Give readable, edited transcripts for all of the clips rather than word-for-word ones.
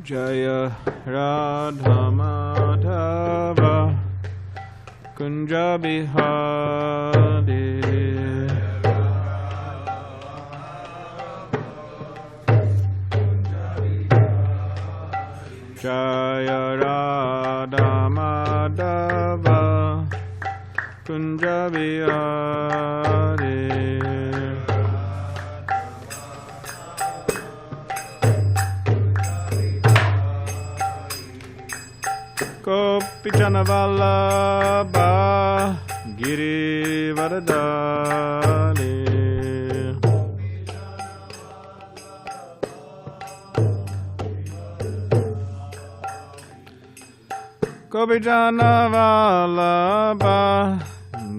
Jaya Radha Madhava Kunja Bihari Jaya Radha Madhava Kunja Bihari Gopi Jana Vallabha Giri Varadali Gopi Jana Vallabha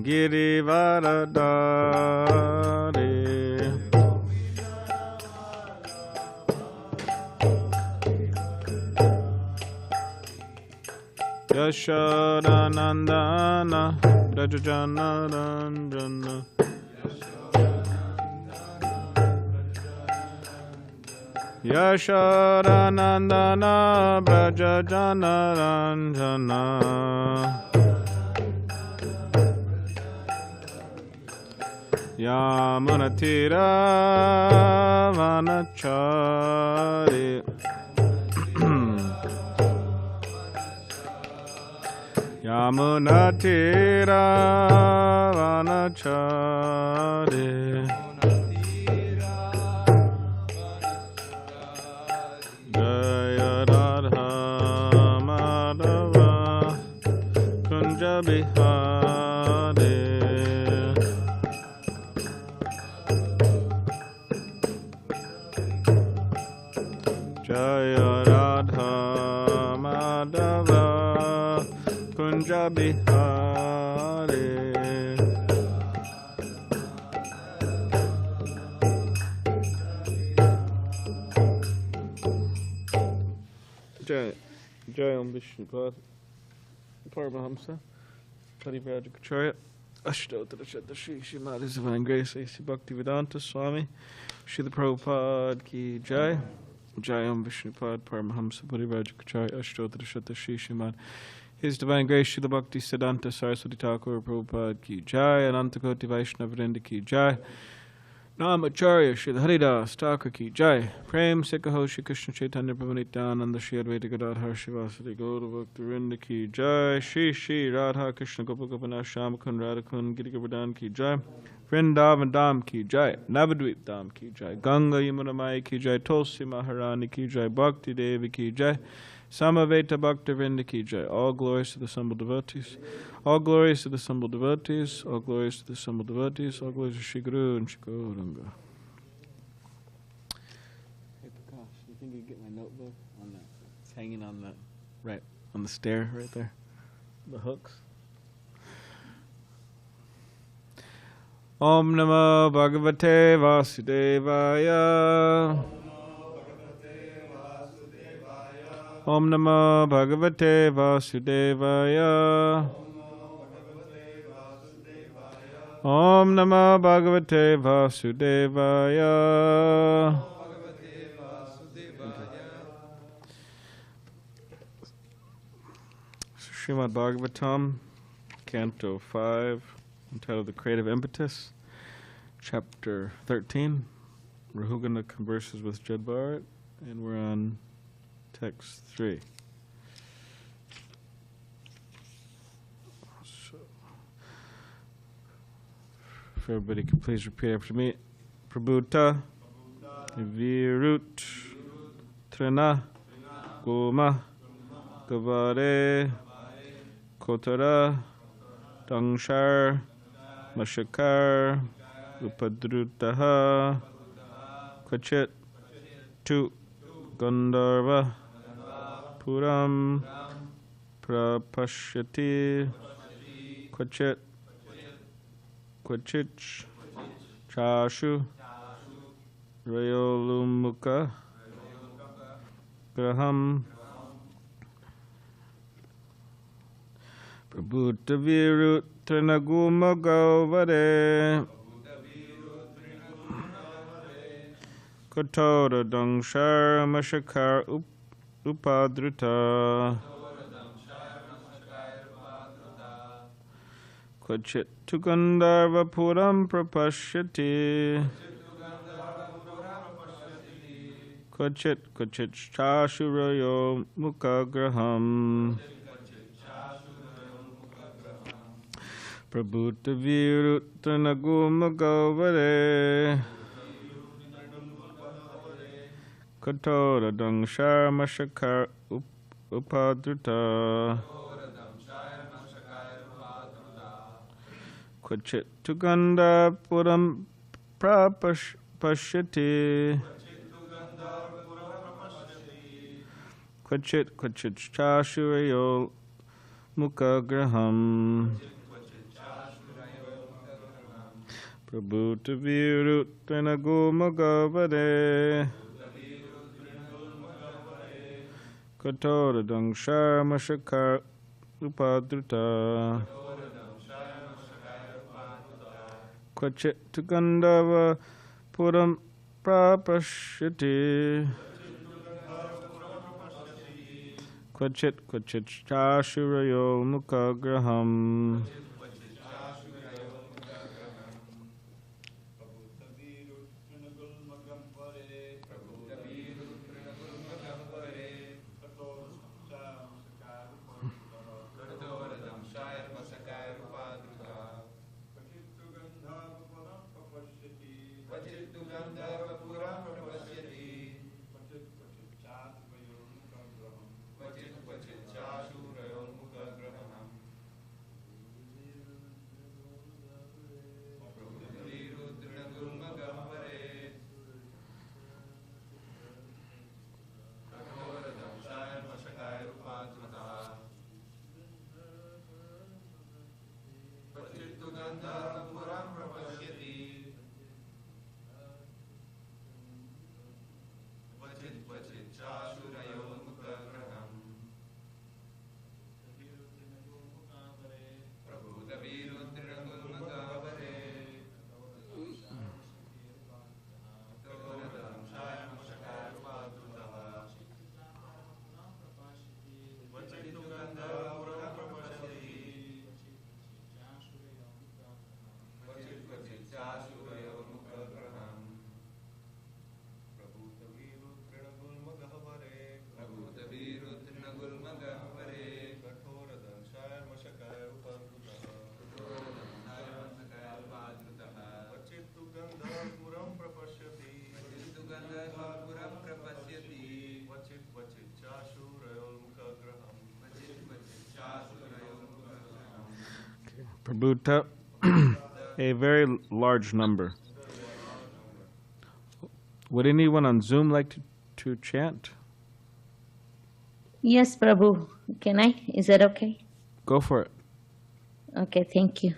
Giri Varadali Yashodanandana Brajajana Ranjana Yashodanandana Brajajana Ranjana Yamunatira Vanachari Yamunatira Vanachari Jaya Radha Madhava Kunja Bihari Jaya Radha Madhava Kunja Bihari Jayam Vishnupad Paramahamsa Parivajikacharya Ashtotara Shri Srimad Divine Grace A.C. Bhakti Vedanta Swami Srila Prabhupada Ki Jai Jayam Vishnupad Paramahamsa Parivajikacharya Ashtotara Shri Srimad His Divine Grace Srila Bhakti Siddhanta Saraswati Thakur Prabhupada Ki Jai Anantakoti Vaishnavrinda Ki Jai Namacharya Srila Haridas Thakur Ki Jai Prem Sikaho Shri Krishna Chaitanya Prabhupada Shri Advaita Gadadhar Shivasati Gaura Bhakti Vrinda Ki Jai Shri Shri Radha Krishna Gopa Gopinath Shamakun Radhakun Giri Govardhan Ki Jai Vrindavan Dham Ki Jai Navadvip Dham Ki Jai Ganga Yamuna Maya Ki Jai Tulsi Maharani Ki Jai Bhakti Devi Ki Jai Samaveta Bhakta Vrinda Ki Jai. All glories to the assembled devotees. All glories to the assembled devotees. All glories to the assembled devotees. All glories to Shri Guru and Shri Gauranga. Hey Prakash, you think you get my notebook on that? It's hanging on the right on the stair right there. The hooks. Om Namo Bhagavate Vasudevaya. Om Namo Bhagavate Vasudevaya. Om Namo Bhagavate Vasudevaya. Srimad Bhagavatam, Canto 5, entitled The Creative Impetus, Chapter 13. Rahugana converses with Jad Bharat, and we're on Text 3. So, if everybody could please repeat after me. Prabhuta, Virut, Trina, Goma, Gavare, Kotara, Dangshar, Mashakar, Upadrutaha, Kvachit, Tu, Gandharva, Puram, Prapashyati, Kvachit, Kvachich, Chashu, Rayolumukha, Graham, Prabhuta Virut Trinaguma Govare, Kotora Dangshar Mashakar upadruta. Kvachit tu Gandharva Puram prapashyati. Kvachit kvachit chashurayo mukagraham. Prabhuta viruttanagumagavare. Katora dangshar mashakar upadruta. Kvachit tu Gandharva Puram prapashyati. Kvachit kvachit chashurayo mukagraham. Prabhuta viruttanagumagavare. Katora dangshar mashakar upadruta. Kvachit tu Gandharva Puram prapashyati. Kvachit kvachit chashurayo mukagraham. Prabhuta, a very large number. Would anyone on Zoom like to chant? Yes, Prabhu. Can I? Is that okay? Go for it. Okay, thank you.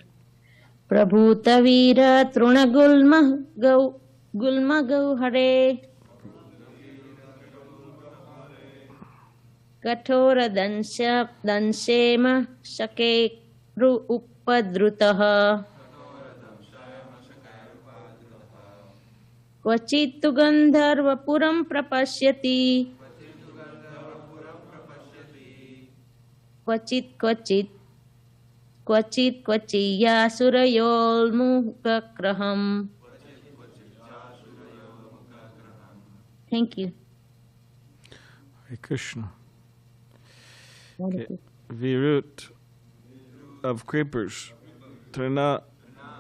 Prabhuta Vira Truna Gulma Gau Hare Kathora Danshema Shake Ru Upadrutaha Kvachittu Gandharva Puram Prapashyati Kvachit Kvachiyasurayol Mukakraham. Thank you. Hare Krishna. Okay. Virut of creepers. Trina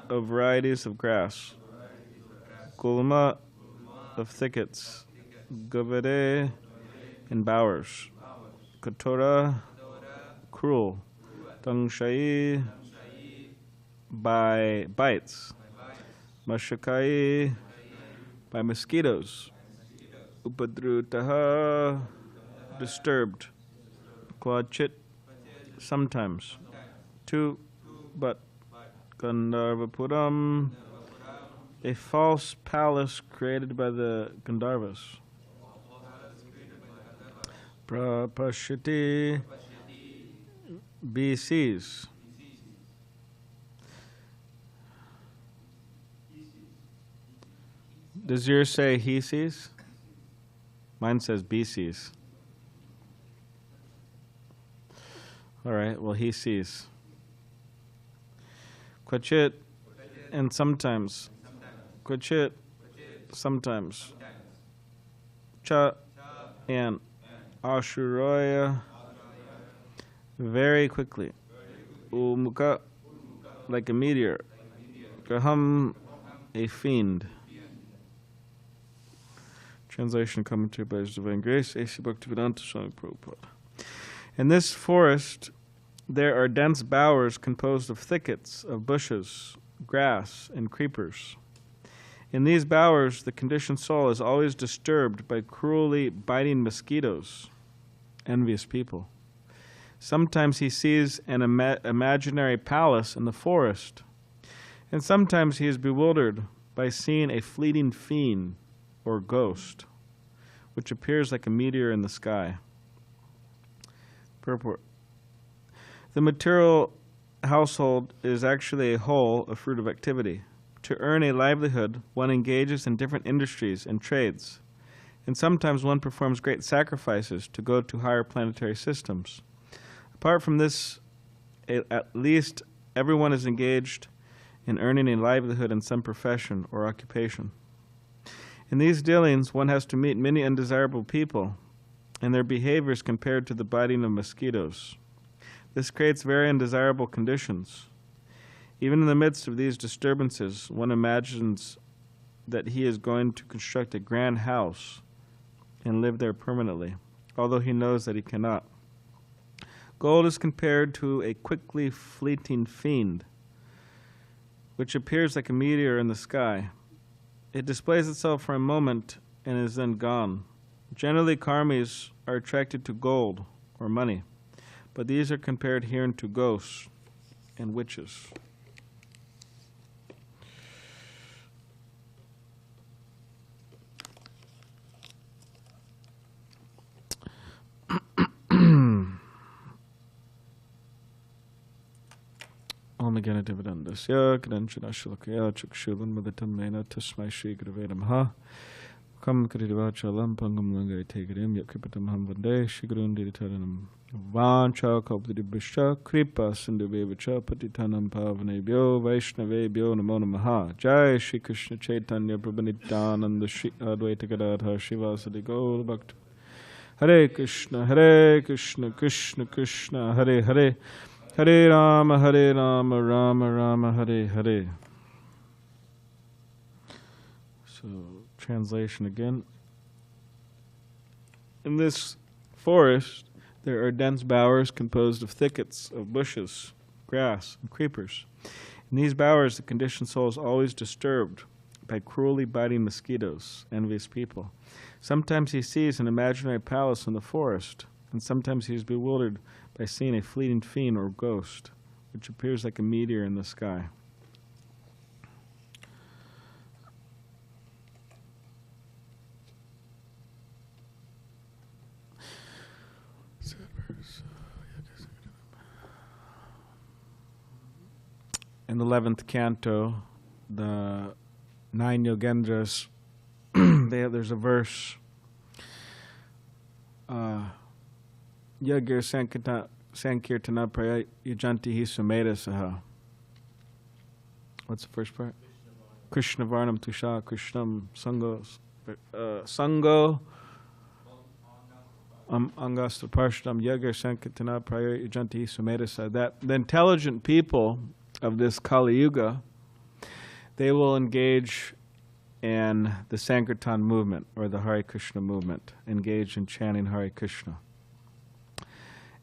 of varieties of grass. Gulma of thickets. Gavade in bowers. Katora cruel. Dangshai by bites. Mashakai by mosquitoes. Upadrutaha disturbed. Kvachit sometimes. Two but. Gandharvapuram a false palace created by the Gandharvas. Prapashyati BCs. Does yours say he sees? Mine says BCs. All right, well, he sees. Kvachit, and sometimes. Kvachit, sometimes. Cha, and. Ashuroya, very quickly. Umukha, like a meteor. Graham, a fiend. Translation commentary by His Divine Grace, HG Bhaktivedanta Swami Prabhupada. In this forest, there are dense bowers composed of thickets of bushes, grass, and creepers. In these bowers, the conditioned soul is always disturbed by cruelly biting mosquitoes, envious people. Sometimes he sees an imaginary palace in the forest, and sometimes he is bewildered by seeing a fleeting fiend or ghost, which appears like a meteor in the sky. Purport. The material household is actually a whole, a fruit of activity. To earn a livelihood, one engages in different industries and trades, and sometimes one performs great sacrifices to go to higher planetary systems. Apart from this, at least everyone is engaged in earning a livelihood in some profession or occupation. In these dealings, one has to meet many undesirable people, and their behavior is compared to the biting of mosquitoes. This creates very undesirable conditions. Even in the midst of these disturbances, one imagines that he is going to construct a grand house and live there permanently, although he knows that he cannot. Gold is compared to a quickly fleeting fiend, which appears like a meteor in the sky. It displays itself for a moment and is then gone. Generally, karmis are attracted to gold or money, but these are compared herein to ghosts and witches. Om Gana Dividendasya, Kadanchana Shilakaya, Chukshulan, Madatam Mena, Tasmai Shri Gravedamha, Kam Karivachalam, Pangam Langai Tegarim, Yakipatam Hamvande, Shigrun Ditaranam, Vancha, Kopdibisha, Kripa, Sindhubevacha, Patitanam Pavanebyo, Vaishnavebyo, Namona Maha, Jai Shri Krishna Chaitanya, Prabhanitananda, Shri Advaita Gadadha, Shivasadi Gaur Bhakti. Hare Krishna, Krishna Krishna, Hare Hare. Hare Rama, Rama Rama, Hare Hare. So, translation again. In this forest, there are dense bowers composed of thickets of bushes, grass, and creepers. In these bowers, the conditioned soul is always disturbed by cruelly biting mosquitoes, envious people. Sometimes he sees an imaginary palace in the forest, and sometimes he is bewildered by seeing a fleeting fiend or ghost, which appears like a meteor in the sky. In the 11th canto, the 9 Yogendras, there's a verse, Yagir Sankirtana Praya Yajanti Hi Sumeda Saha. What's the first part? Krishna Varnam Tusha Krishnam Sango Angasta Parshadam Yagir Sankirtana Praya Yajanti Hi Sumeda Saha. That the intelligent people of this Kali Yuga, they will engage in the Sankirtan movement or the Hare Krishna movement, engage in chanting Hare Krishna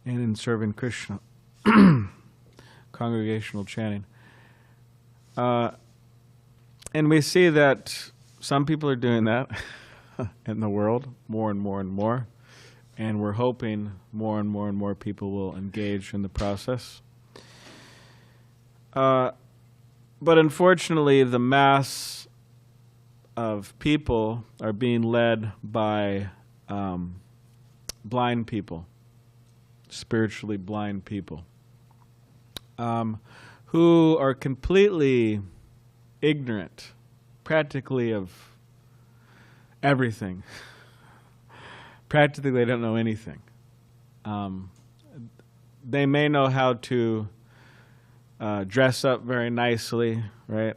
and in serving Krishna, congregational chanting. And we see that some people are doing that in the world, more and more and more, and we're hoping more and more and more people will engage in the process. But unfortunately, the mass of people are being led by blind people, spiritually blind people, who are completely ignorant, practically of everything. Practically, they don't know anything. they may know how to dress up very nicely, right,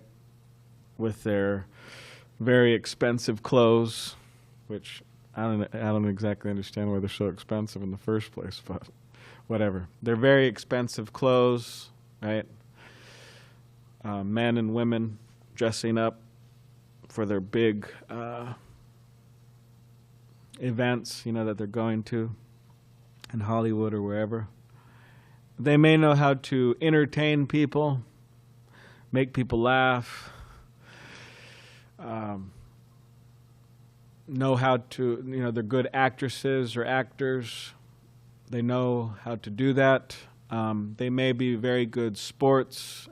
with their very expensive clothes, which I don't exactly understand why they're so expensive in the first place, but whatever. They're very expensive clothes, right? Men and women dressing up for their big events, that they're going to in Hollywood or wherever. They may know how to entertain people, make people laugh, know how to, they're good actresses or actors. They know how to do that. They may be very good at sports,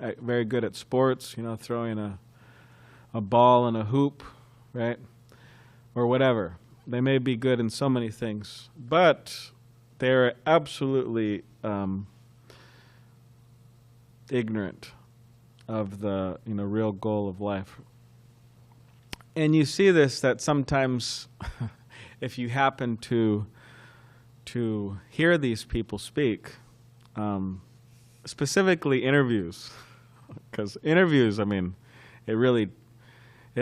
throwing a ball in a hoop, right? Or whatever. They may be good in so many things, but they're absolutely ignorant of the real goal of life. And you see this, that sometimes if you happen to hear these people speak, specifically interviews, because interviews, it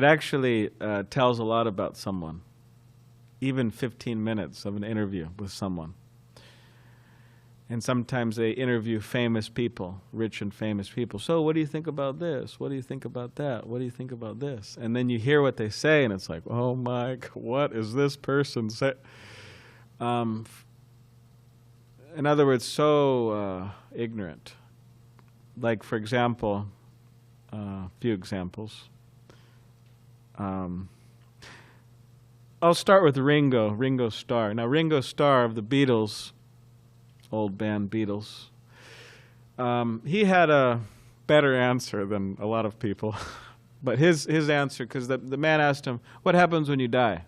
actually tells a lot about someone. Even 15 minutes of an interview with someone. And sometimes they interview famous people, rich and famous people. So what do you think about this? What do you think about that? What do you think about this? And then you hear what they say, and it's like, oh my, what is this person say? In other words, so ignorant. Like, for example, a few examples. I'll start with Ringo Starr. Now, Ringo Starr of the Beatles, old band Beatles, he had a better answer than a lot of people. But his answer, because the man asked him, what happens when you die?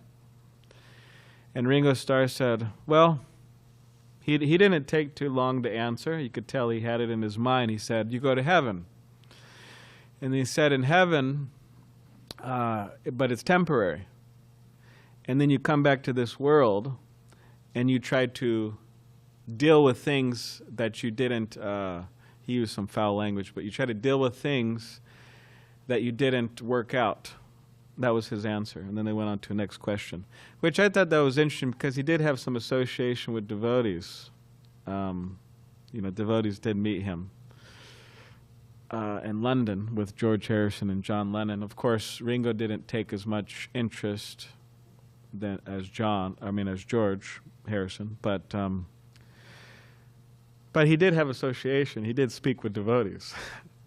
And Ringo Starr said, well, he didn't take too long to answer. You could tell he had it in his mind. He said, you go to heaven. And he said, in heaven, but it's temporary. And then you come back to this world and you try to deal with things that you didn't, he used some foul language, but you try to deal with things that you didn't work out. That was his answer. And then they went on to the next question, which I thought that was interesting because he did have some association with devotees. Devotees did meet him in London with George Harrison and John Lennon. Of course, Ringo didn't take as much interest as George Harrison, but he did have association. He did speak with devotees.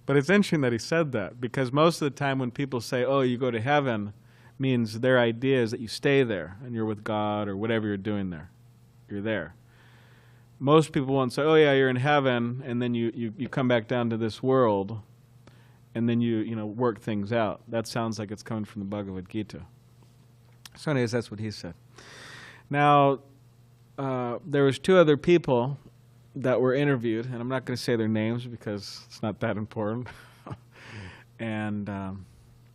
But it's interesting that he said that, because most of the time when people say, oh, you go to heaven, means their idea is that you stay there and you're with God or whatever you're doing there. You're there. Most people won't say, oh yeah, you're in heaven, and then you come back down to this world, and then you work things out. That sounds like it's coming from the Bhagavad Gita. So anyways, that's what he said. Now, there was two other people that were interviewed, and I'm not going to say their names because it's not that important. And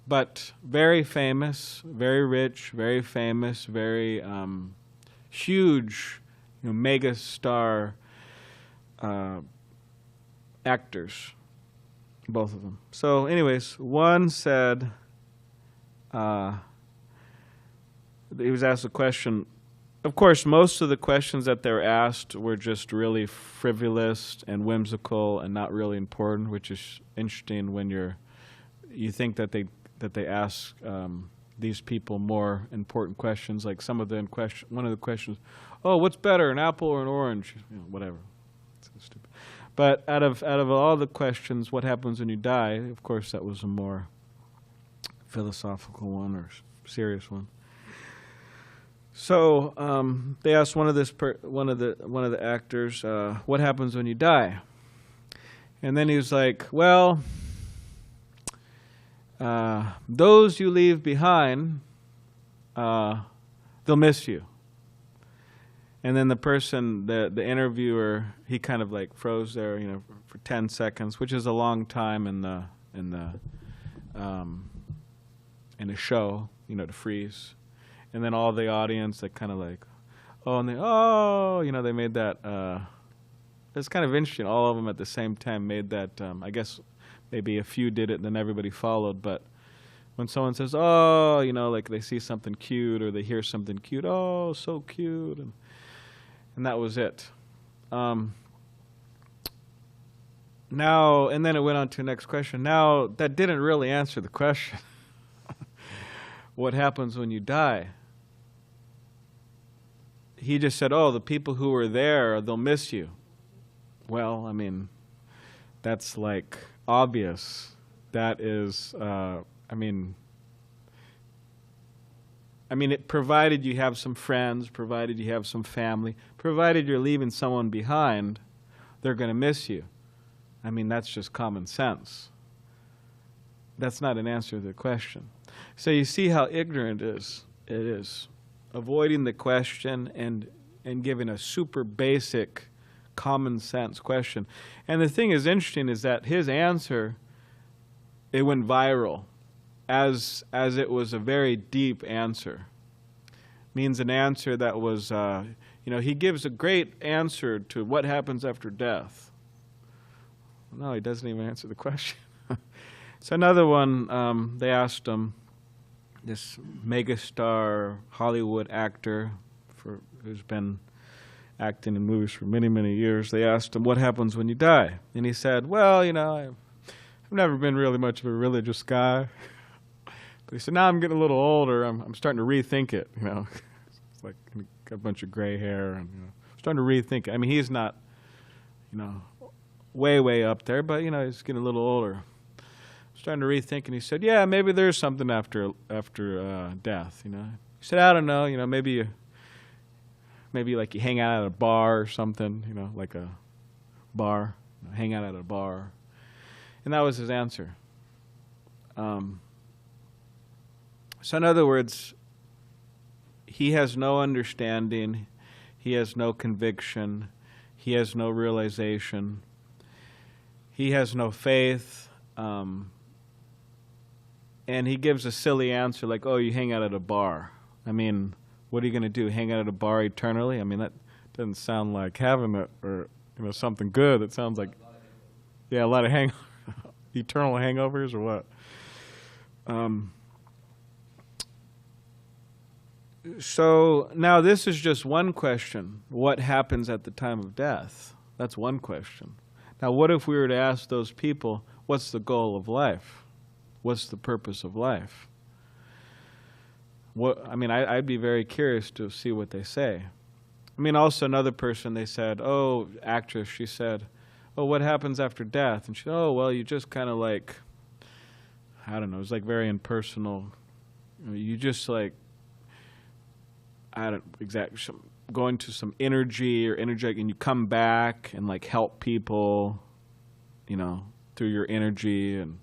but very famous, very rich, very famous, very huge, mega star actors, both of them. So anyways, one said, he was asked a question. Of course, most of the questions that they were asked were just really frivolous and whimsical and not really important, which is interesting when you think that they ask these people more important questions. Like one of the questions, oh, what's better, an apple or an orange? Whatever. It's so stupid. But out of all the questions, what happens when you die? Of course, that was a more philosophical one or serious one. So they asked one of the actors, what happens when you die? And then he was like, well, those you leave behind, they'll miss you. And then the person, the interviewer, he kind of like froze there, for 10 seconds, which is a long time in a show, to freeze. And then all the audience, they kind of like, oh, and they made that, It's kind of interesting. All of them at the same time made that, I guess maybe a few did it and then everybody followed, but when someone says, oh, you know, like they see something cute or they hear something cute, oh, so cute, and that was it. Now, and then it went on to the next question. Now, that didn't really answer the question. What happens when you die? He just said, oh, the people who were there, they'll miss you. Well, I mean, that's like obvious. That is, I mean, it provided you have some friends, provided you have some family, provided you're leaving someone behind, they're going to miss you. I mean, that's just common sense. That's not an answer to the question. So you see how ignorant it is. Avoiding the question and giving a super basic, common sense question. And the thing is interesting is that his answer, it went viral as it was a very deep answer. Means an answer that was, you know, he gives a great answer to what happens after death. No, he doesn't even answer the question. So another one, they asked him, this megastar Hollywood actor who's been acting in movies for many, many years, they asked him, what happens when you die? And he said, well, you know, I've never been really much of a religious guy. But he said, now I'm getting a little older, I'm starting to rethink it, you know. It's like got a bunch of gray hair and, you know, starting to rethink it. I mean, he's not, you know, way up there, but, you know, he's getting a little older. Starting to rethink, and he said, yeah, maybe there's something after death, you know. He said, I don't know, you know, maybe like you hang out at a bar or something, you know, like a bar, you know, hang out at a bar. And that was his answer. So in other words, he has no understanding, he has no conviction, he has no realization, he has no faith, and he gives a silly answer like, oh, you hang out at a bar. I mean, what are you going to do, hang out at a bar eternally? I mean, that doesn't sound like having it or, you know, something good. It sounds like, yeah, a lot of eternal hangovers or what? So now this is just one question. What happens at the time of death? That's one question. Now what if we were to ask those people, what's the goal of life? What's the purpose of life? I mean, I'd be very curious to see what they say. I mean, also another person, they said, oh, actress, she said, oh, what happens after death? And she said, oh, well, you just kind of like, I don't know, it was like very impersonal. You just like, I don't exactly, going to some energy or energetic, and you come back and like help people, you know, through your energy. And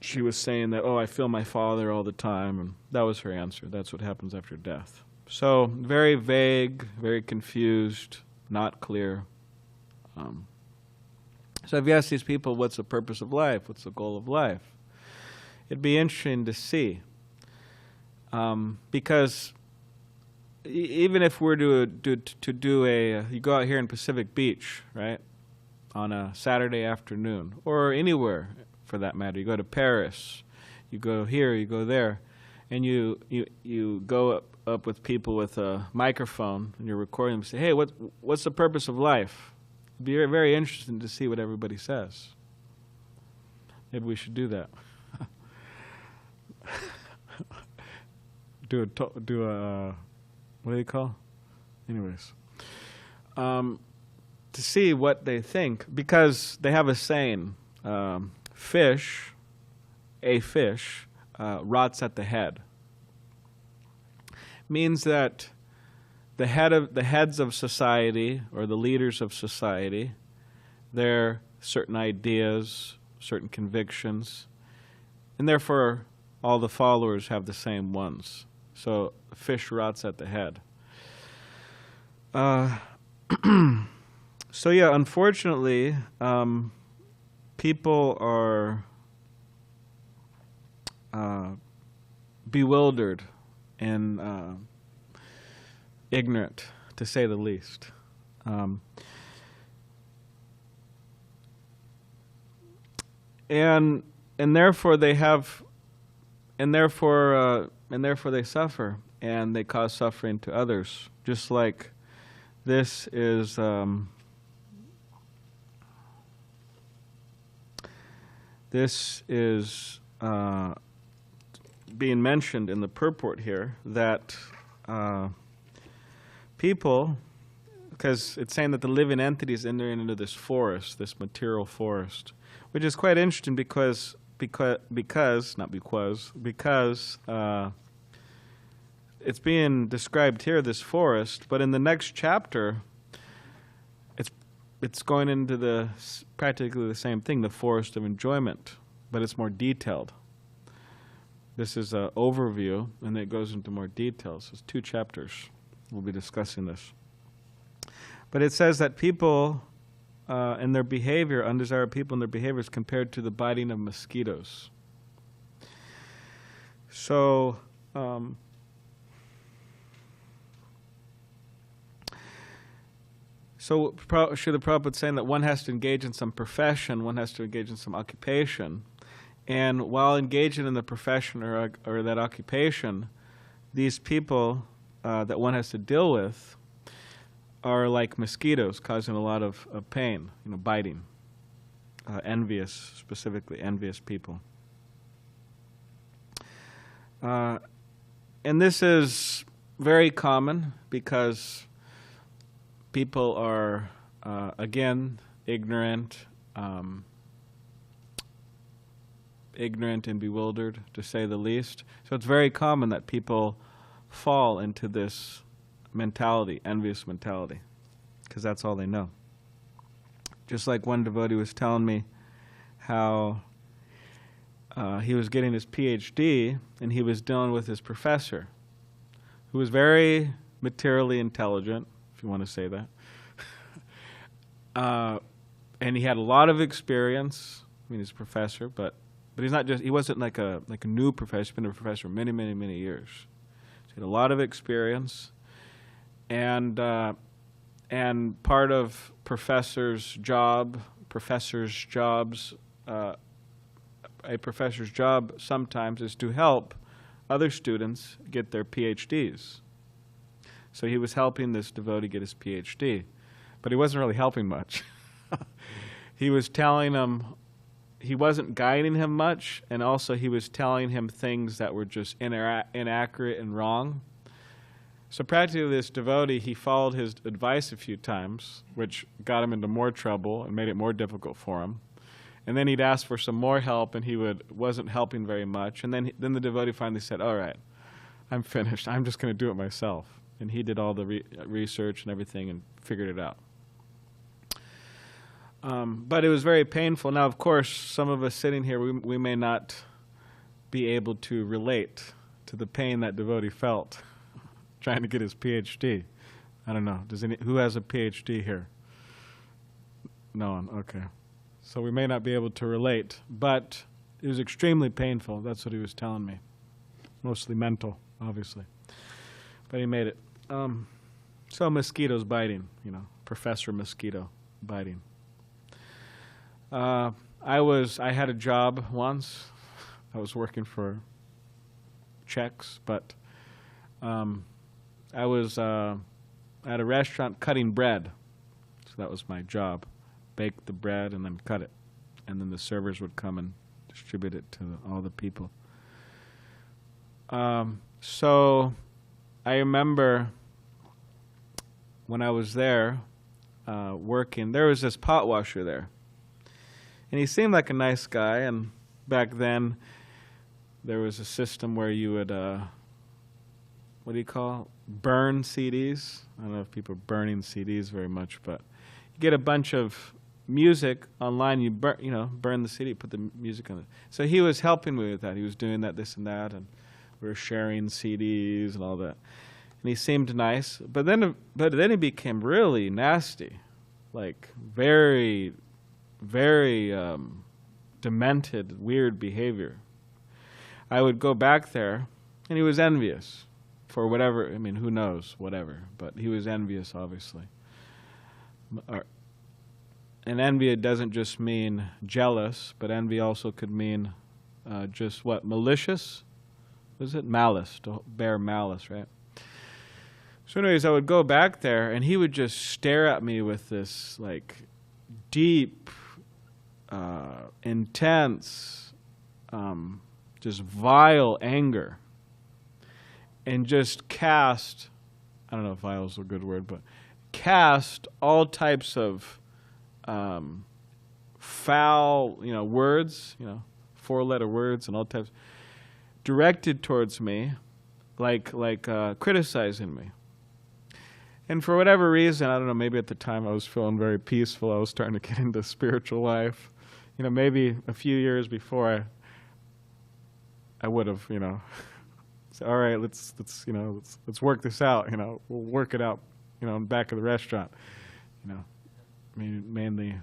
she was saying that, oh, I feel my father all the time, and that was her answer. That's what happens after death. So very vague, very confused, not clear. So if you ask these people, what's the purpose of life? What's the goal of life? It'd be interesting to see. Because even if we're to do you go out here in Pacific Beach, right, on a Saturday afternoon, or anywhere for that matter, you go to Paris, you go here, you go there, and you go up with people with a microphone and you're recording them and say, hey, what's the purpose of life? It'd be very interesting to see what everybody says. Maybe we should do that. do a what do they call? Anyways, to see what they think, because they have a saying, a fish rots at the head. Means that the heads of society, or the leaders of society, their certain ideas, certain convictions, and therefore all the followers have the same ones. So fish rots at the head. So yeah, unfortunately, people are bewildered and ignorant, to say the least. and therefore they have, and therefore they suffer, and they cause suffering to others. Just like this is being mentioned in the purport here, that people, because it's saying that the living entity is entering into this forest, this material forest, which is quite interesting because it's being described here, this forest, but in the next chapter, it's going into practically the same thing, the forest of enjoyment, but it's more detailed. This is an overview, and it goes into more details. It's 2 chapters. We'll be discussing this. But it says that people and their behavior, undesirable people and their behavior is compared to the biting of mosquitoes. So, Srila Prabhupada is saying that one has to engage in some profession, one has to engage in some occupation, and while engaging in the profession or that occupation, these people that one has to deal with are like mosquitoes, causing a lot of pain, biting, specifically envious people. And this is very common because people are, again, ignorant and bewildered, to say the least. So it's very common that people fall into this mentality, envious mentality, because that's all they know. Just like one devotee was telling me how he was getting his PhD and he was dealing with his professor, who was very materially intelligent, if you want to say that. And he had a lot of experience. I mean, he's a professor, but he's not just, he wasn't like a new professor. He's been a professor many, many, many years. So he had a lot of experience. And part of a professor's job sometimes is to help other students get their PhDs. So he was helping this devotee get his PhD, but he wasn't really helping much. He was telling him, he wasn't guiding him much, and also he was telling him things that were just inaccurate and wrong. So practically this devotee, he followed his advice a few times, which got him into more trouble and made it more difficult for him. And then he'd ask for some more help, and he wasn't helping very much. And then the devotee finally said, all right, I'm finished. I'm just going to do it myself. And he did all the research and everything and figured it out. But it was very painful. Now, of course, some of us sitting here, we may not be able to relate to the pain that devotee felt trying to get his PhD. I don't know. Who has a PhD here? No one. Okay. So we may not be able to relate, but it was extremely painful. That's what he was telling me. Mostly mental, obviously. But he made it. So mosquitoes biting, Professor Mosquito biting. I had a job once. I was working for checks, but I was at a restaurant cutting bread. So that was my job. Bake the bread and then cut it. And then the servers would come and distribute it to all the people. So I remember when I was there working, there was this pot washer there. And he seemed like a nice guy, and back then there was a system where you would, burn CDs. I don't know if people are burning CDs very much, but you get a bunch of music online, you burn the CD, put the music on it. So he was helping me with that. He was doing that, this and that, and we were sharing CDs and all that. And he seemed nice, but then he became really nasty, like very, very demented, weird behavior. I would go back there, and he was envious for whatever, who knows, whatever, but he was envious, obviously. and envy, it doesn't just mean jealous, but envy also could mean just what? Malicious? Was it? Malice, to bear malice, right? So anyways, I would go back there, and he would just stare at me with this, like, deep, intense, just vile anger, and just cast, I don't know if vile is a good word, but cast all types of foul, words, four-letter words and all types, directed towards me, like criticizing me. And for whatever reason, I don't know, maybe at the time I was feeling very peaceful. I was starting to get into spiritual life. Maybe a few years before I would have, said, all right, let's work this out. We'll work it out, in the back of the restaurant. Mainly,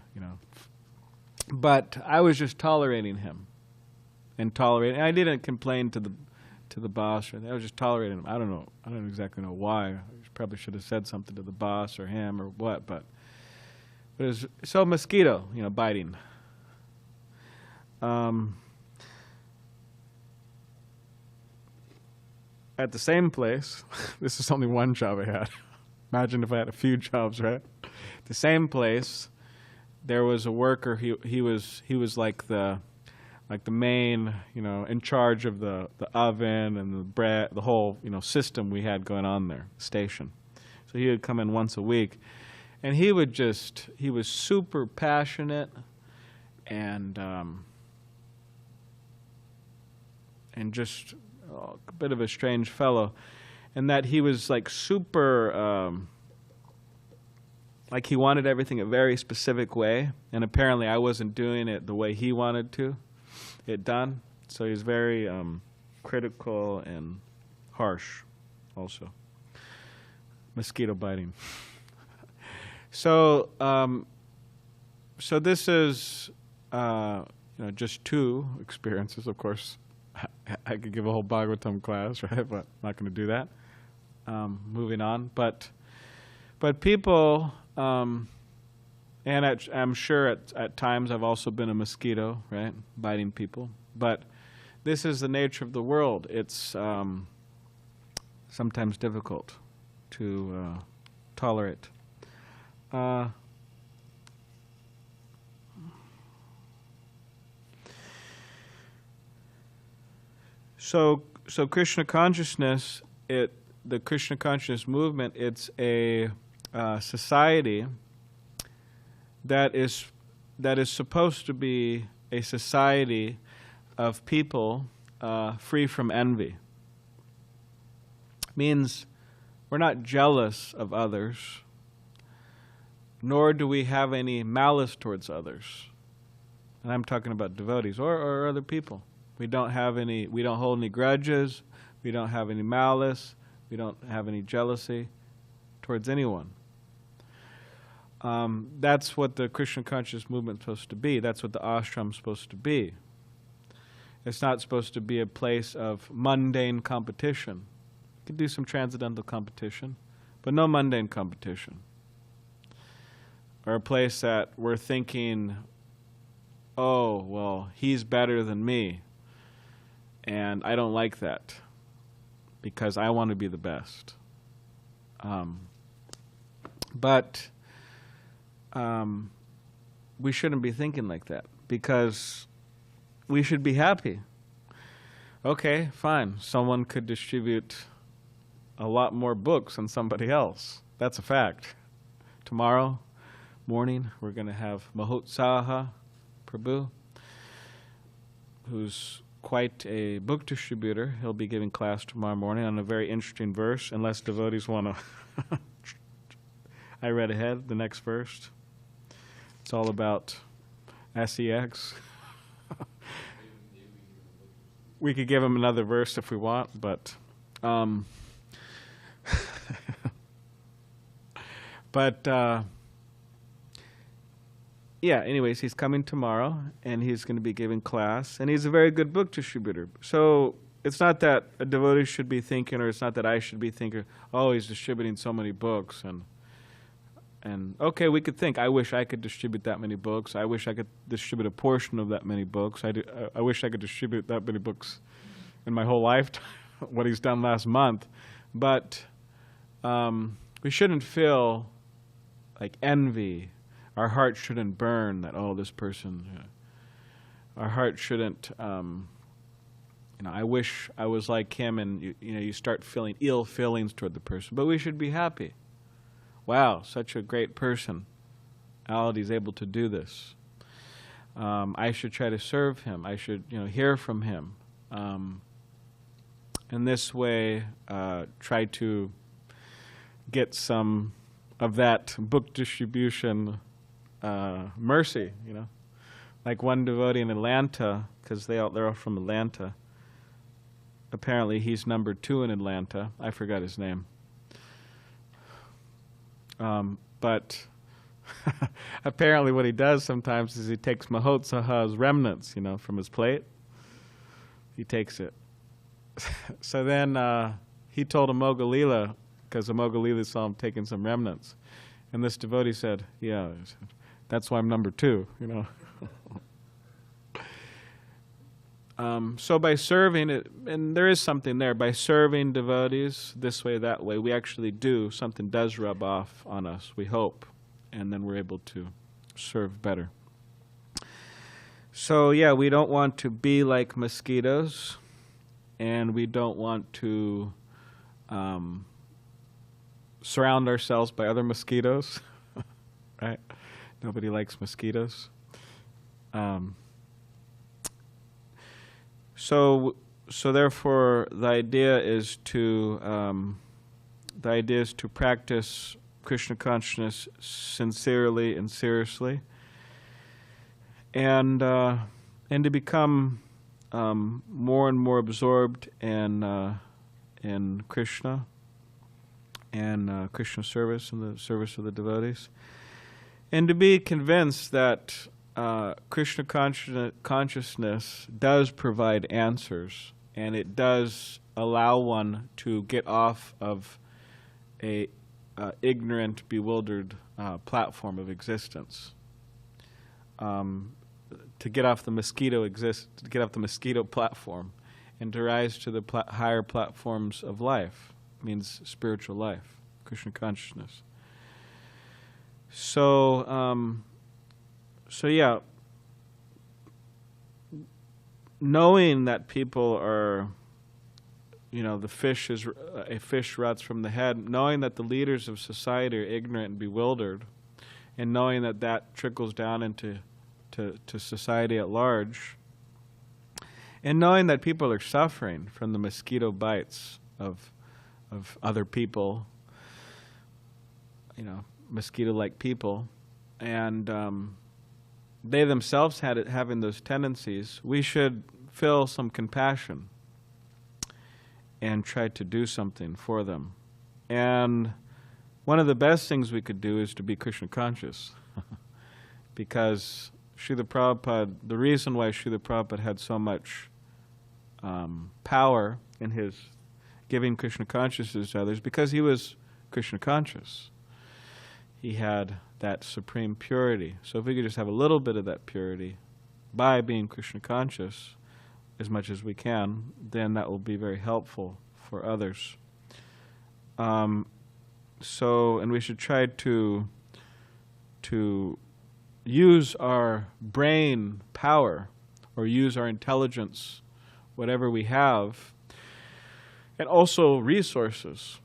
But I was just tolerating him, and I didn't complain to the boss, I was just tolerating him. I don't exactly know why. I probably should have said something to the boss or him or what, but it was so mosquito, biting. At the same place, this is only one job I had. Imagine if I had a few jobs, right? The same place, there was a worker. He was like the main, in charge of the oven and the bread, the whole, system we had going on there, station. So he would come in once a week, and he was super passionate and just a bit of a strange fellow, and that he was like super, like he wanted everything a very specific way, and apparently I wasn't doing it the way he wanted it done. So he's very critical and harsh also. Mosquito biting. So this is just two experiences. Of course, I could give a whole Bhagavatam class, right? But I'm not going to do that. Moving on, but people, and I'm sure at times I've also been a mosquito, right, biting people. But this is the nature of the world. It's sometimes difficult to tolerate. So Krishna consciousness, the Krishna consciousness movement, it's a society that is supposed to be a society of people free from envy. Means we're not jealous of others, nor do we have any malice towards others. And I'm talking about devotees or other people. We don't hold any grudges, we don't have any malice, we don't have any jealousy towards anyone. That's what the Krishna consciousness movement is supposed to be. That's what the ashram is supposed to be. It's not supposed to be a place of mundane competition. You can do some transcendental competition, but no mundane competition. Or a place that we're thinking, oh, well, he's better than me, and I don't like that because I want to be the best. But we shouldn't be thinking like that, because we should be happy. Okay, fine. Someone could distribute a lot more books than somebody else. That's a fact. Tomorrow morning, we're going to have Mahotsaha Prabhu, who's quite a book distributor. He'll be giving class tomorrow morning on a very interesting verse, unless devotees want to... I read ahead, the next verse. It's all about SEX. We could give him another verse if we want, but... yeah, anyways, he's coming tomorrow, and he's going to be giving class, and he's a very good book distributor. So it's not that a devotee should be thinking, or it's not that I should be thinking, oh, he's distributing so many books, and And okay, we could think, I wish I could distribute that many books. I wish I could distribute a portion of that many books. I wish I could distribute that many books in my whole lifetime, what he's done last month. But we shouldn't feel like envy. Our heart shouldn't burn that, oh, this person. Our heart shouldn't, I wish I was like him, and you start feeling ill feelings toward the person. But we should be happy. Wow, such a great person. Ali's able to do this. I should try to serve him. I should, hear from him. In this way, try to get some of that book distribution mercy. Like one devotee in Atlanta, because they're all from Atlanta. Apparently, he's number 2 in Atlanta. I forgot his name. But apparently what he does sometimes is he takes Mahotsaha's remnants, from his plate. He takes it. So then he told Amogalila, because Amogalila saw him taking some remnants. And this devotee said, yeah, that's why I'm number 2, So by serving it, and there is something there, by serving devotees this way, that way, we actually something does rub off on us, we hope, and then we're able to serve better. So yeah, we don't want to be like mosquitoes, and we don't want to surround ourselves by other mosquitoes, right? Nobody likes mosquitoes. So therefore, the idea is to practice Krishna consciousness sincerely and seriously, and to become more and more absorbed in Krishna and Krishna service and the service of the devotees, and to be convinced that Krishna consciousness does provide answers, and it does allow one to get off of a ignorant, bewildered platform of existence. To get off the mosquito platform, and to rise to the higher platforms of life, means spiritual life, Krishna consciousness. So yeah, knowing that people are, a fish rots from the head, knowing that the leaders of society are ignorant and bewildered, and knowing that trickles down into society at large, and knowing that people are suffering from the mosquito bites of other people, mosquito-like people, and they themselves having those tendencies, we should feel some compassion and try to do something for them. And one of the best things we could do is to be Krishna conscious. Because Srila Prabhupada, the reason why Srila Prabhupada had so much power in his giving Krishna consciousness to others, because he was Krishna conscious. He had that supreme purity. So if we could just have a little bit of that purity by being Krishna conscious as much as we can, then that will be very helpful for others. And we should try to use our brain power, or use our intelligence, whatever we have, and also resources.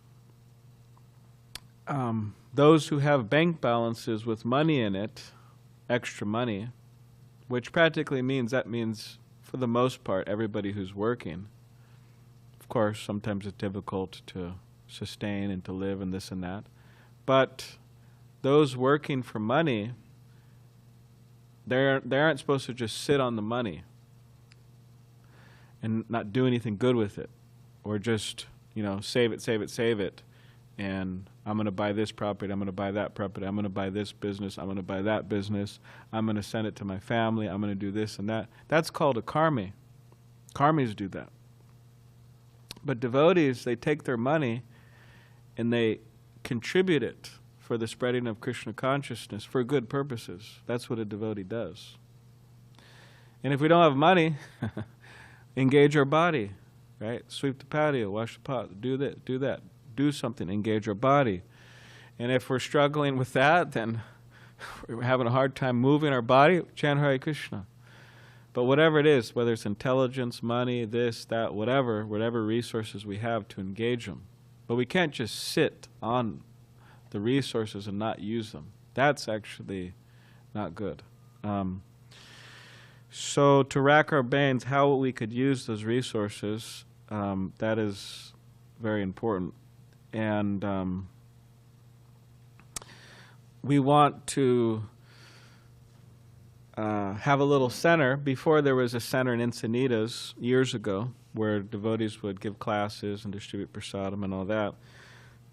Those who have bank balances with money in it, extra money, which practically means, for the most part, everybody who's working. Of course, sometimes it's difficult to sustain and to live and this and that. But those working for money, they aren't supposed to just sit on the money and not do anything good with it, or just, save it, and I'm going to buy this property, I'm going to buy that property, I'm going to buy this business, I'm going to buy that business, I'm going to send it to my family, I'm going to do this and that. That's called a karmi. Karmis do that. But devotees, they take their money and they contribute it for the spreading of Krishna consciousness for good purposes. That's what a devotee does. And if we don't have money, engage our body, right? Sweep the patio, wash the pot, do that. Do something, engage our body. And if we're struggling with that, then we're having a hard time moving our body, chant Hare Krishna. But whatever it is, whether it's intelligence, money, this, that, whatever resources we have to engage them. But we can't just sit on the resources and not use them. That's actually not good. So to rack our brains, how we could use those resources, that is very important. And we want to have a little center. Before there was a center in Encinitas years ago where devotees would give classes and distribute prasadam and all that.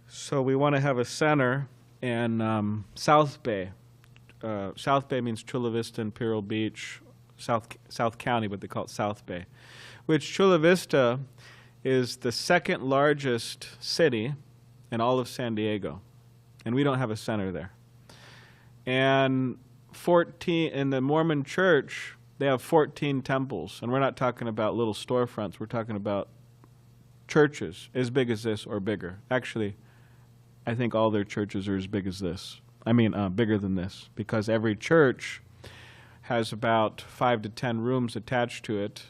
So we want to have a center in South Bay. South Bay means Chula Vista, Imperial Beach, South County, but they call it South Bay, which Chula Vista is the second largest city in all of San Diego, and we don't have a center there. And in the Mormon church, they have 14 temples, and we're not talking about little storefronts. We're talking about churches as big as this or bigger. Actually, I think all their churches are as big as this. I mean, bigger than this, because every church has about 5 to 10 rooms attached to it,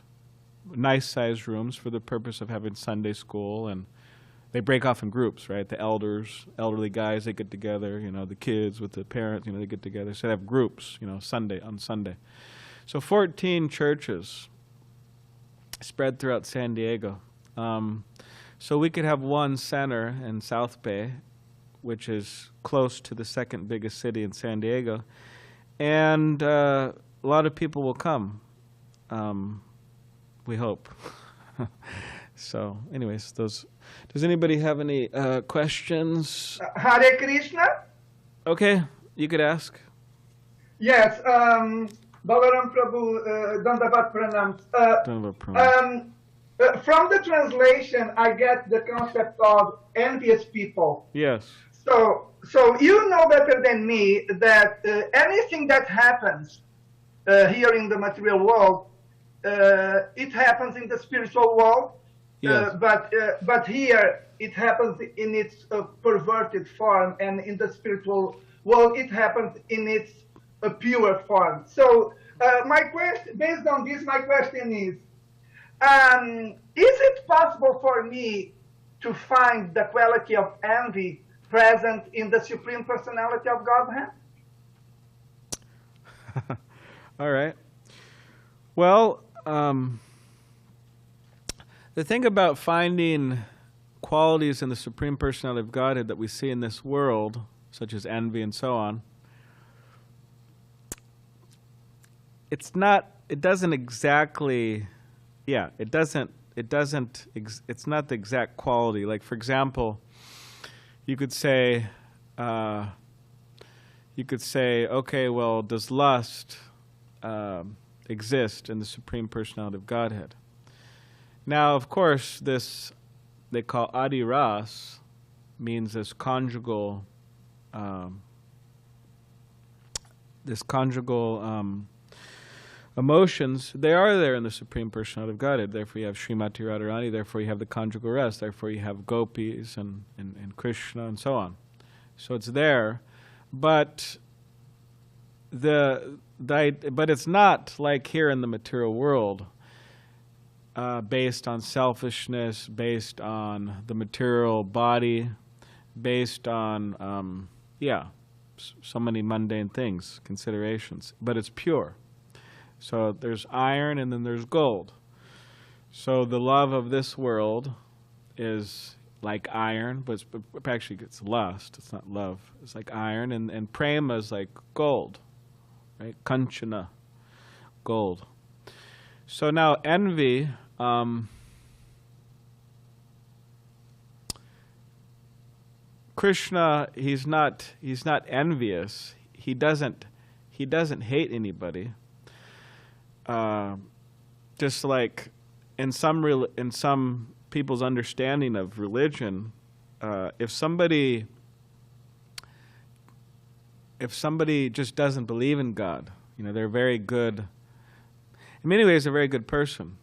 nice-sized rooms for the purpose of having Sunday school, and they break off in groups, right? The elderly guys, they get together, the kids with the parents, they get together. So they have groups, on Sunday. So 14 churches spread throughout San Diego. So we could have one center in South Bay, which is close to the second biggest city in San Diego. And a lot of people will come, we hope. So anyways, does anybody have any questions? Hare Krishna? Okay, you could ask. Yes, Balaram Prabhu, Dandavat Pranam. Dandavat Pranam. From the translation, I get the concept of envious people. Yes. So you know better than me that anything that happens here in the material world, it happens in the spiritual world. Yes. But here it happens in its perverted form, and in the spiritual world it happens in its pure form. So based on this, my question is it possible for me to find the quality of envy present in the Supreme Personality of Godhead? All right. Well, the thing about finding qualities in the Supreme Personality of Godhead that we see in this world, such as envy and so on, it's not the exact quality. Like, for example, you could say, okay, well, does lust exist in the Supreme Personality of Godhead? Now, of course, this they call adi ras, means this conjugal emotions. They are there in the Supreme Personality of Godhead. Therefore, you have Srimati Radharani. Therefore, you have the conjugal rest. Therefore, you have gopis and Krishna and so on. So it's there, but but it's not like here in the material world. Based on selfishness, based on the material body, based on, so many mundane things, considerations. But it's pure. So there's iron and then there's gold. So the love of this world is like iron, but actually it's lust. It's not love. It's like iron, and prema is like gold, right? Kanchana, gold. So now envy, Krishna, he's not envious. He doesn't hate anybody. Just like in some people's understanding of religion, if somebody if somebody just doesn't believe in God, they're very good. In many ways, they're a very good person.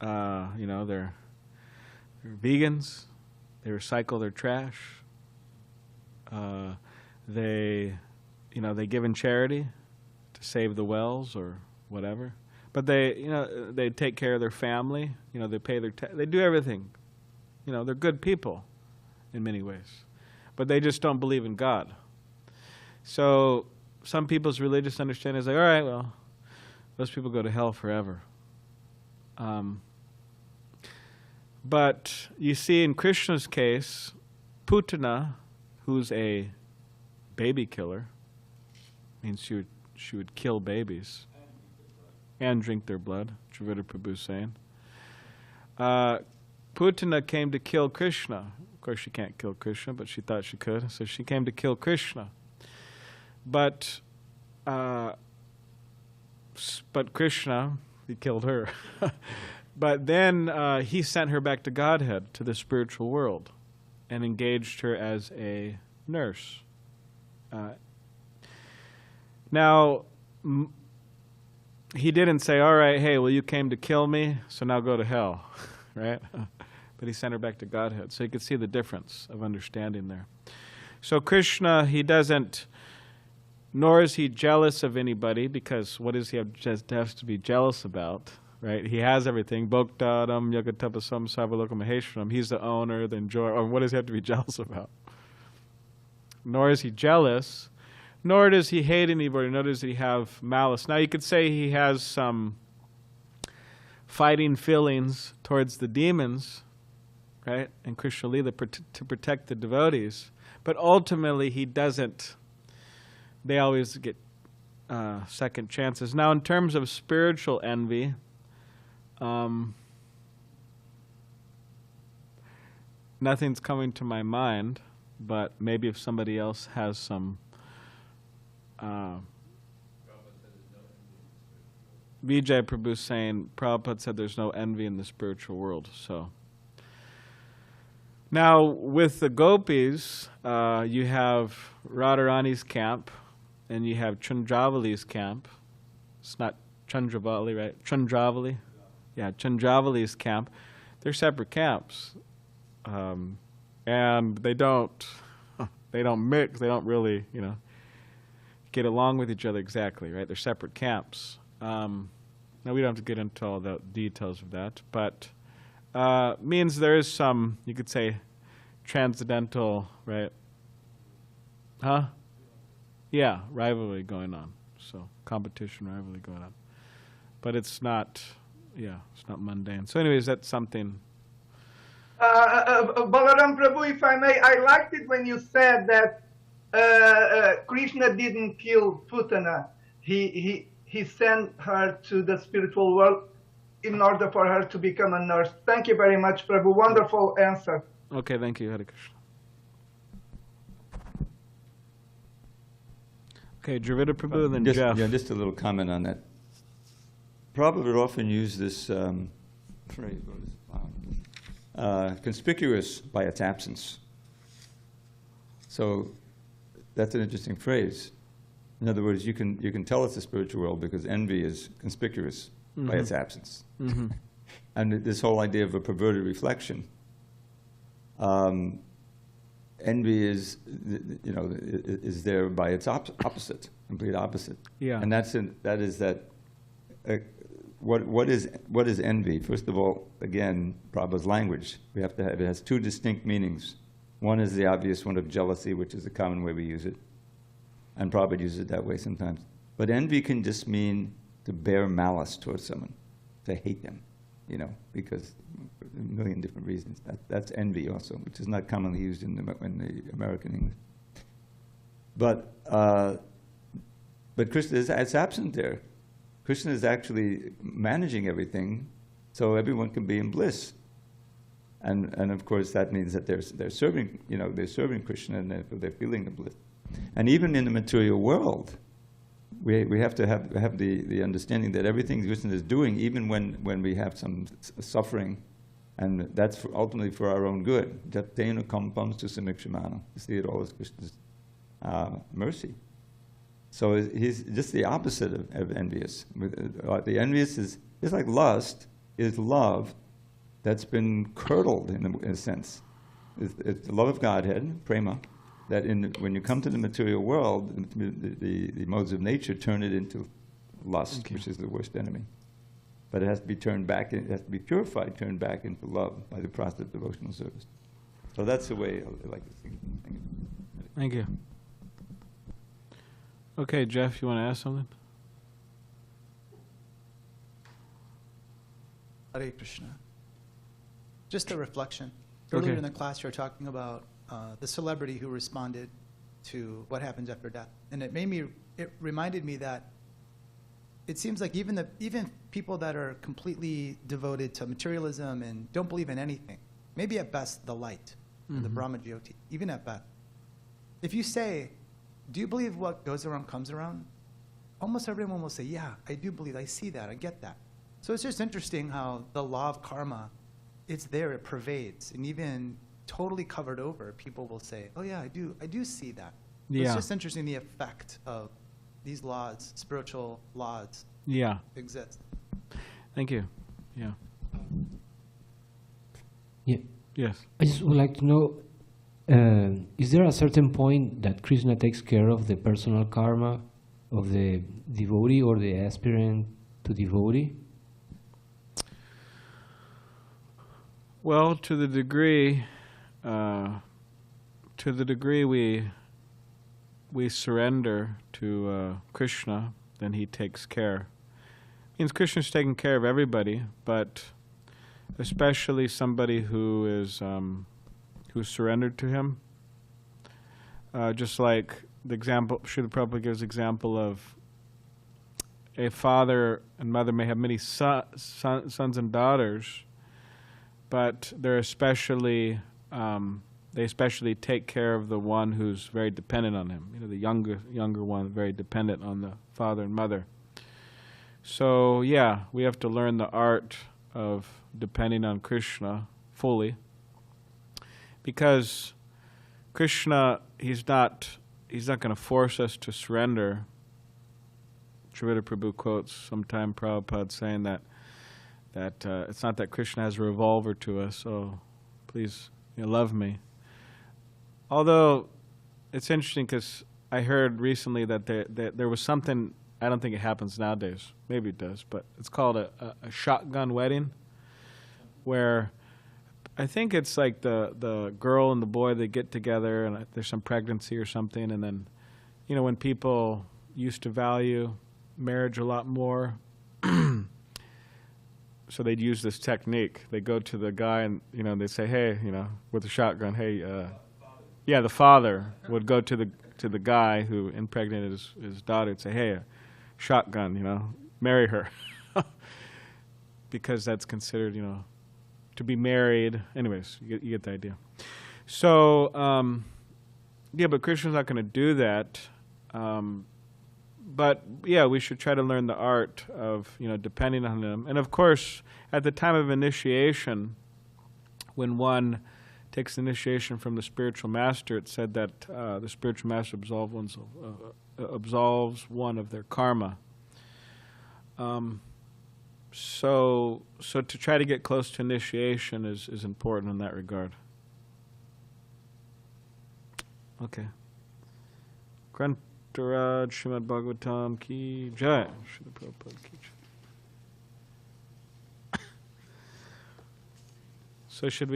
They're vegans. They recycle their trash. They give in charity to save the wells or whatever. But they take care of their family. They pay they do everything. They're good people in many ways. But they just don't believe in God. So some people's religious understanding is like, all right, well, those people go to hell forever. But you see in Krishna's case, Putana, who's a baby killer, means she would kill babies and drink their blood, Dravida Prabhu saying. Putana came to kill Krishna. Of course, she can't kill Krishna, but she thought she could, so she came to kill Krishna. But Krishna, he killed her. But then he sent her back to Godhead, to the spiritual world, and engaged her as a nurse. Now, he didn't say, all right, hey, well, you came to kill me, so now go to hell, right? But he sent her back to Godhead. So you could see the difference of understanding there. So Krishna, he doesn't, nor is he jealous of anybody, because what does he has to be jealous about, right? He has everything. Bhoktaram, Yagatapasam, Sarvalokam Maheshwaram. He's the owner, the enjoyer. Or what does he have to be jealous about? Nor is he jealous, nor does he hate anybody, nor does he have malice. Now you could say he has some fighting feelings towards the demons, right? And Krishna Lila to protect the devotees. But ultimately he doesn't. They always get second chances. Now in terms of spiritual envy, nothing's coming to my mind, but maybe if somebody else has some. Vijay Prabhu saying, Prabhupada said there's no envy in the spiritual world. So now with the gopis, you have Radharani's camp, and you have Chandravali's camp. It's not Chandravali, right? Chandravali? Yeah, Chandravali's camp. They're separate camps. And they don't mix, they don't really, get along with each other exactly, right? They're separate camps. Now we don't have to get into all the details of that, but means there is some, you could say, transcendental, right? Huh? Yeah, rivalry going on. So competition, rivalry going on. But it's not, it's not mundane. So anyways, that's something. Balaram Prabhu, if I may, I liked it when you said that Krishna didn't kill Putana. He sent her to the spiritual world in order for her to become a nurse. Thank you very much, Prabhu. Wonderful answer. Okay, thank you, Hare Krishna. Okay, Dravida Prabhu, and then Jeff. Yeah, just a little comment on that. Prabhupada would often use this phrase, conspicuous by its absence. So that's an interesting phrase. In other words, you can tell it's the spiritual world because envy is conspicuous by its absence. And this whole idea of a perverted reflection, envy is there by its opposite, complete opposite. Yeah. And what is envy? First of all, again, Prabhupada's language. We have to have, it has two distinct meanings. One is the obvious one of jealousy, which is the common way we use it. And Prabhupada uses it that way sometimes. But envy can just mean to bear malice towards someone, to hate them, because a million different reasons. That's envy also, which is not commonly used in the American English. But Krishna it's absent there. Krishna is actually managing everything so everyone can be in bliss. And of course that means that they're serving, they're serving Krishna and they're feeling the bliss. And even in the material world, we have to have the understanding that everything Krishna is doing, even when we have some suffering, and that's ultimately for our own good. Jatena kampam susamikshimana. You see it all as Krishna's mercy. So he's just the opposite of envious. The envious is like lust is love that's been curdled in a sense. It's the love of Godhead, prema, that when you come to the material world, the modes of nature turn it into lust, which is the worst enemy. But it has to be turned back, it has to be purified, turned back into love by the process of devotional service. So that's the way I like to think. Thank you. Okay, Jeff, you want to ask something? Hare Krishna. Just a reflection. Earlier Okay. in the class, you were talking about the celebrity who responded to what happens after death, and it reminded me that it seems like even people that are completely devoted to materialism and don't believe in anything, maybe at best the light, the Brahma Jyoti, even at best, if you say, "Do you believe what goes around comes around?" Almost everyone will say, "Yeah, I do believe. I see that. I get that." So it's just interesting how the law of karma, it's there, it pervades, and even totally covered over, people will say, "Oh yeah, I do see that." So Yeah. It's just interesting the effect of these laws, spiritual laws, Yeah. exist. Thank you. Yeah. Yeah, Yes. I just would like to know, is there a certain point that Krishna takes care of the personal karma of the devotee or the aspirant to devotee? Well, to the degree we surrender to Krishna, then he takes care. Means Krishna's taking care of everybody, but especially somebody who is who's surrendered to him. Just like the example, Srila Prabhupada gives example of a father and mother may have many sons and daughters, but they're especially they especially take care of the one who's very dependent on him. You know, the younger one, very dependent on the father and mother. So yeah, we have to learn the art of depending on Krishna fully, because Krishna, he's not going to force us to surrender. Srivada Prabhu quotes sometime Prabhupada saying that it's not that Krishna has a revolver to us, so please, love me. Although it's interesting because I heard recently that there was something, I don't think it happens nowadays, maybe it does, but it's called a shotgun wedding, where I think it's like the girl and the boy, they get together and there's some pregnancy or something, and then, when people used to value marriage a lot more, so they'd use this technique. They go to the guy and, they say, hey, with a shotgun, hey, the father would go to the guy who impregnated his daughter and say, hey, a shotgun, marry her. Because that's considered, to be married. Anyways, you get the idea. So, but Krishna's not going to do that. But yeah, we should try to learn the art of, depending on him. And of course, at the time of initiation, when one takes initiation from the spiritual master, it said that the spiritual master absolves one of their karma. So to try to get close to initiation is important in that regard. Okay. Grantaraj, Srimad Bhagavatam ki jai. Srila Prabhupada ki jai. So should we